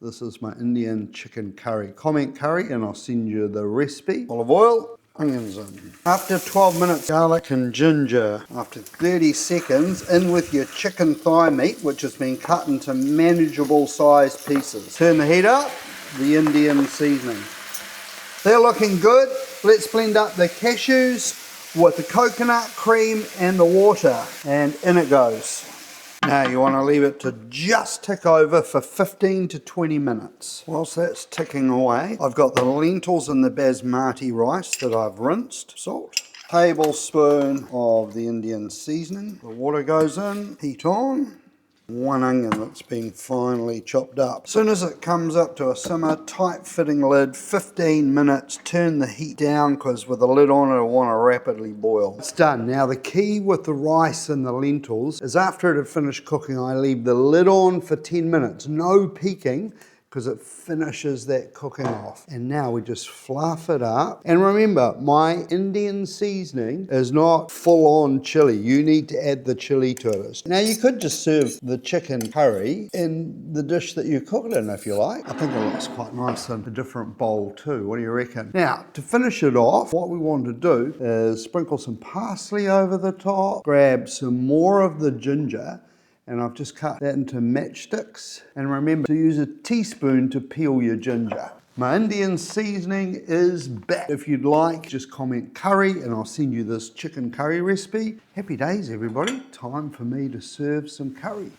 This is my Indian chicken curry. Comment curry and I'll send you the recipe. Olive oil, onions in. After 12 minutes, garlic and ginger. After 30 seconds, in with your chicken thigh meat, which has been cut into manageable sized pieces. Turn the heat up, the Indian seasoning. They're looking good. Let's blend up the cashews with the coconut cream and the water. And in it goes. Now you want to leave it to just tick over for 15 to 20 minutes. Whilst that's ticking away, I've got the lentils and the basmati rice that I've rinsed. Salt. Tablespoon of the Indian seasoning. The water goes in, heat on. 1 onion that's been finely chopped up. As soon as it comes up to a simmer, tight fitting lid, 15 minutes, turn the heat down because with the lid on it'll want to rapidly boil. It's done. Now the key with the rice and the lentils is after it had finished cooking, I leave the lid on for 10 minutes, no peeking, because it finishes that cooking off. And now we just fluff it up. And remember, my Indian seasoning is not full-on chili. You need to add the chili to it. Now you could just serve the chicken curry in the dish that you cook it in if you like. I think it looks quite nice in a different bowl too. What do you reckon? Now, to finish it off, what we want to do is sprinkle some parsley over the top, grab some more of the ginger, and I've just cut that into matchsticks. And remember to use a teaspoon to peel your ginger. My Indian seasoning is back. If you'd like, just comment curry and I'll send you this chicken curry recipe. Happy days, everybody. Time for me to serve some curry.